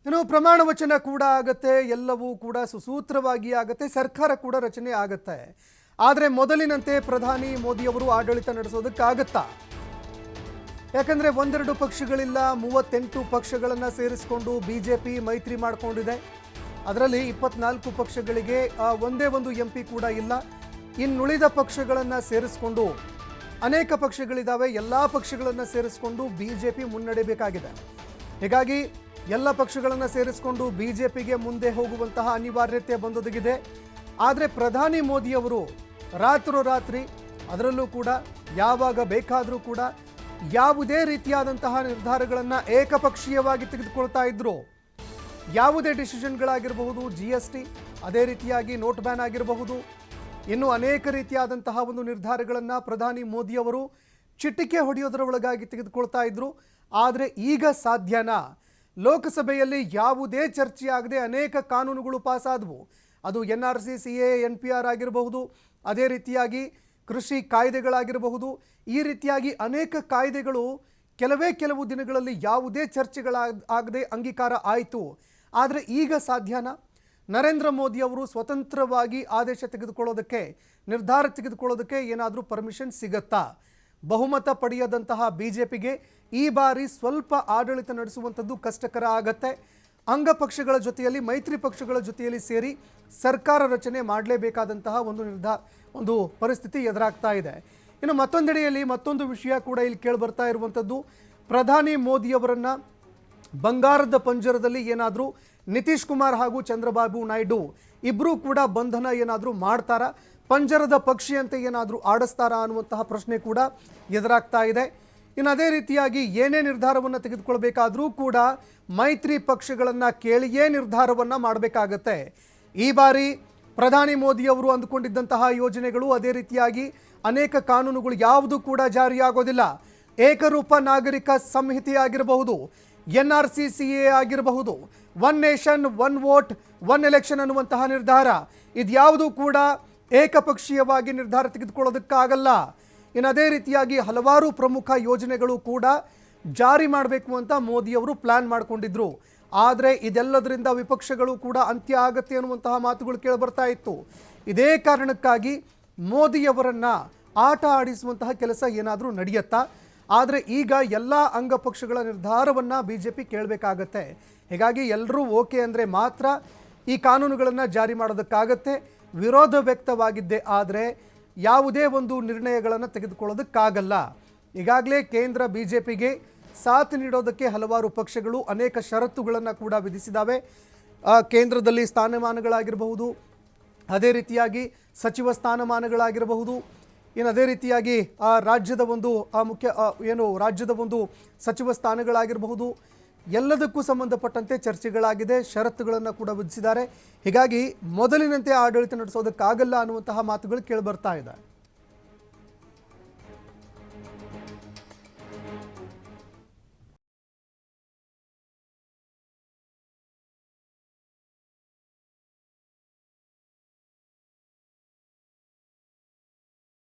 ಇನ್ನು ಪ್ರಮಾಣ ವಚನ ಕೂಡ ಆಗುತ್ತೆ, ಎಲ್ಲವೂ ಕೂಡ ಸುಸೂತ್ರವಾಗಿ ಆಗುತ್ತೆ, ಸರ್ಕಾರ ಕೂಡ ರಚನೆ ಆಗುತ್ತೆ. ಆದರೆ ಮೊದಲಿನಂತೆ ಪ್ರಧಾನಿ ಮೋದಿಯವರು ಆಡಳಿತ ನಡೆಸೋದಕ್ಕಾಗತ್ತಾ? ಯಾಕಂದರೆ ಒಂದೆರಡು ಪಕ್ಷಗಳಿಲ್ಲ, 38 ಪಕ್ಷಗಳನ್ನು ಸೇರಿಸಿಕೊಂಡು ಬಿಜೆಪಿ ಮೈತ್ರಿ ಮಾಡಿಕೊಂಡಿದೆ. ಅದರಲ್ಲಿ 24 ಪಕ್ಷಗಳಿಗೆ ಒಂದೇ ಒಂದು MP ಕೂಡ ಇಲ್ಲ. ಇನ್ನುಳಿದ ಪಕ್ಷಗಳನ್ನು ಸೇರಿಸಿಕೊಂಡು ಅನೇಕ ಪಕ್ಷಗಳಿದ್ದಾವೆ, ಎಲ್ಲ ಪಕ್ಷಗಳನ್ನು ಸೇರಿಸಿಕೊಂಡು ಬಿಜೆಪಿ ಮುನ್ನಡೆಯಬೇಕಾಗಿದೆ. ಹೀಗಾಗಿ ಎಲ್ಲ ಪಕ್ಷಗಳನ್ನು ಸೇರಿಸಿಕೊಂಡು ಬಿಜೆಪಿಗೆ ಮುಂದೆ ಹೋಗುವಂತಹ ಅನಿವಾರ್ಯತೆ ಬಂದೊದಗಿದೆ. ಆದರೆ ಪ್ರಧಾನಿ ಮೋದಿಯವರು ರಾತ್ರೋರಾತ್ರಿ, ಅದರಲ್ಲೂ ಕೂಡ ಯಾವಾಗ ಬೇಕಾದರೂ ಕೂಡ ಯಾವುದೇ ರೀತಿಯಾದಂತಹ ನಿರ್ಧಾರಗಳನ್ನು ಏಕಪಕ್ಷೀಯವಾಗಿ ತೆಗೆದುಕೊಳ್ತಾ ಇದ್ರು. ಯಾವುದೇ ಡಿಸಿಷನ್ಗಳಾಗಿರಬಹುದು, GST, ಅದೇ ರೀತಿಯಾಗಿ ನೋಟ್ ಬ್ಯಾನ್ ಆಗಿರಬಹುದು, ಇನ್ನು ಅನೇಕ ರೀತಿಯಾದಂತಹ ಒಂದು ನಿರ್ಧಾರಗಳನ್ನು ಪ್ರಧಾನಿ ಮೋದಿಯವರು ಚಿಟಿಕೆ ಹೊಡೆಯೋದರ ಒಳಗಾಗಿ ತೆಗೆದುಕೊಳ್ತಾ ಇದ್ರು. ಆದರೆ ಈಗ ಸಾಧ್ಯನಾ? ಲೋಕಸಭೆಯಲ್ಲಿ ಯಾವುದೇ ಚರ್ಚೆ ಆಗದೆ ಅನೇಕ ಕಾನೂನುಗಳು ಪಾಸಾದವು. ಅದು NRC, CA, NPR ಆಗಿರಬಹುದು, ಅದೇ ರೀತಿಯಾಗಿ ಕೃಷಿ ಕಾಯ್ದೆಗಳಾಗಿರಬಹುದು. ಈ ರೀತಿಯಾಗಿ ಅನೇಕ ಕಾಯ್ದೆಗಳು ಕೆಲವು ದಿನಗಳಲ್ಲಿ ಯಾವುದೇ ಚರ್ಚೆಗಳಾಗದೆ ಅಂಗೀಕಾರ ಆಯಿತು. ಆದರೆ ಈಗ ಸಾಧ್ಯನಾ? ನರೇಂದ್ರ ಮೋದಿ ಅವರು ಸ್ವತಂತ್ರವಾಗಿ ಆದೇಶ ತೆಗೆದುಕೊಳ್ಳೋದಕ್ಕೆ, ನಿರ್ಧಾರ ತೆಗೆದುಕೊಳ್ಳೋದಕ್ಕೆ ಏನಾದರೂ ಪರ್ಮಿಷನ್ ಸಿಗತ್ತಾ? ಬಹುಮತ ಪಡೆಯದಂತಹ ಬಿಜೆಪಿಗೆ ಈ ಬಾರಿ ಸ್ವಲ್ಪ ಆಡಳಿತ ನಡೆಸುವಂಥದ್ದು ಕಷ್ಟಕರ ಆಗತ್ತೆ. ಅಂಗಪಕ್ಷಗಳ ಜೊತೆಯಲ್ಲಿ, ಮೈತ್ರಿ ಪಕ್ಷಗಳ ಜೊತೆಯಲ್ಲಿ ಸೇರಿ ಸರ್ಕಾರ ರಚನೆ ಮಾಡಲೇಬೇಕಾದಂತಹ ಒಂದು ಪರಿಸ್ಥಿತಿ ಎದುರಾಗ್ತಾ ಇದೆ. ಇನ್ನು ಮತ್ತೊಂದೆಡೆಯಲ್ಲಿ ಮತ್ತೊಂದು ವಿಷಯ ಕೂಡ ಇಲ್ಲಿ ಕೇಳಿಬರ್ತಾ ಇರುವಂಥದ್ದು, ಪ್ರಧಾನಿ ಮೋದಿಯವರನ್ನು ಬಂಗಾರದ ಪಂಜರದಲ್ಲಿ ಏನಾದರೂ ನಿತೀಶ್ ಕುಮಾರ್ ಹಾಗೂ ಚಂದ್ರಬಾಬು ನಾಯ್ಡು ಇಬ್ಬರೂ ಕೂಡ ಬಂಧನ ಏನಾದರೂ ಮಾಡ್ತಾರಾ, ಪಂಜರದ ಪಕ್ಷಿ ಅಂತ ಏನಾದರೂ ಆಡಿಸ್ತಾರಾ ಅನ್ನುವಂತಹ ಪ್ರಶ್ನೆ ಕೂಡ ಎದುರಾಗ್ತಾ ಇದೆ. ಇನ್ನು ಅದೇ ರೀತಿಯಾಗಿ ಏನೇ ನಿರ್ಧಾರವನ್ನು ತೆಗೆದುಕೊಳ್ಬೇಕಾದ್ರೂ ಕೂಡ ಮೈತ್ರಿ ಪಕ್ಷಗಳನ್ನು ಕೇಳಿಯೇ ನಿರ್ಧಾರವನ್ನು ಮಾಡಬೇಕಾಗತ್ತೆ. ಈ ಬಾರಿ ಪ್ರಧಾನಿ ಮೋದಿಯವರು ಅಂದುಕೊಂಡಿದ್ದಂತಹ ಯೋಜನೆಗಳು, ಅದೇ ರೀತಿಯಾಗಿ ಅನೇಕ ಕಾನೂನುಗಳು ಯಾವುದು ಕೂಡ ಜಾರಿಯಾಗೋದಿಲ್ಲ. ಏಕರೂಪ ನಾಗರಿಕ ಸಂಹಿತೆ ಆಗಿರಬಹುದು, NRC, CA ಆಗಿರಬಹುದು, one nation one vote one election ಅನ್ನುವಂತಹ ನಿರ್ಧಾರ, ಇದ್ಯಾವುದೂ ಕೂಡ ಏಕಪಕ್ಷೀಯವಾಗಿ ನಿರ್ಧಾರ ತೆಗೆದುಕೊಳ್ಳೋದಕ್ಕಾಗಲ್ಲ. ಇನ್ನು ಅದೇ ರೀತಿಯಾಗಿ ಹಲವಾರು ಪ್ರಮುಖ ಯೋಜನೆಗಳು ಕೂಡ ಜಾರಿ ಮಾಡಬೇಕು ಅಂತ ಮೋದಿಯವರು ಪ್ಲಾನ್ ಮಾಡಿಕೊಂಡಿದ್ರು. ಆದರೆ ಇದೆಲ್ಲದರಿಂದ ವಿಪಕ್ಷಗಳು ಕೂಡ ಅಂತ್ಯ ಆಗತ್ತೆ ಅನ್ನುವಂತಹ ಮಾತುಗಳು ಕೇಳಿಬರ್ತಾ ಇತ್ತು. ಇದೇ ಕಾರಣಕ್ಕಾಗಿ ಮೋದಿಯವರನ್ನು ಆಟ ಆಡಿಸುವಂತಹ ಕೆಲಸ ಏನಾದರೂ ನಡೆಯುತ್ತಾ? ಆದರೆ ಈಗ ಎಲ್ಲ ಅಂಗಪಕ್ಷಗಳ ನಿರ್ಧಾರವನ್ನು ಬಿಜೆಪಿ ಕೇಳಬೇಕಾಗತ್ತೆ. ಹೀಗಾಗಿ ಎಲ್ಲರೂ ಓಕೆ ಅಂದರೆ ಮಾತ್ರ ಈ ಕಾನೂನುಗಳನ್ನು ಜಾರಿ ಮಾಡೋದಕ್ಕಾಗತ್ತೆ. ವಿರೋಧ ವ್ಯಕ್ತವಾಗಿದ್ದೇ ಆದರೆ ಯಾವುದೇ ಒಂದು ನಿರ್ಣಯಗಳನ್ನು ತೆಗೆದುಕೊಳ್ಳೋದಕ್ಕಾಗಲ್ಲ. ಈಗಾಗಲೇ ಕೇಂದ್ರ ಬಿಜೆಪಿಗೆ ಸಾಥ್ ನೀಡೋದಕ್ಕೆ ಹಲವಾರು ಪಕ್ಷಗಳು ಅನೇಕ ಷರತ್ತುಗಳನ್ನು ಕೂಡ ವಿಧಿಸಿದ್ದಾವೆ. ಕೇಂದ್ರದಲ್ಲಿ ಸ್ಥಾನಮಾನಗಳಾಗಿರಬಹುದು, ಅದೇ ರೀತಿಯಾಗಿ ಸಚಿವ ಸ್ಥಾನಮಾನಗಳಾಗಿರಬಹುದು, ಇನ್ನು ಅದೇ ರೀತಿಯಾಗಿ ರಾಜ್ಯದ ಒಂದು ಸಚಿವ ಸ್ಥಾನಗಳಾಗಿರಬಹುದು, ಎಲ್ಲದಕ್ಕೂ ಸಂಬಂಧಪಟ್ಟಂತೆ ಚರ್ಚೆಗಳಾಗಿದೆ, ಷರತ್ತುಗಳನ್ನು ಕೂಡ ವಿಧಿಸಿದ್ದಾರೆ. ಹೀಗಾಗಿ ಮೊದಲಿನಂತೆ ಆಡಳಿತ ನಡೆಸೋದಕ್ಕಾಗಲ್ಲ ಅನ್ನುವಂತಹ ಮಾತುಗಳು ಕೇಳಿಬರ್ತಾ ಇದೆ.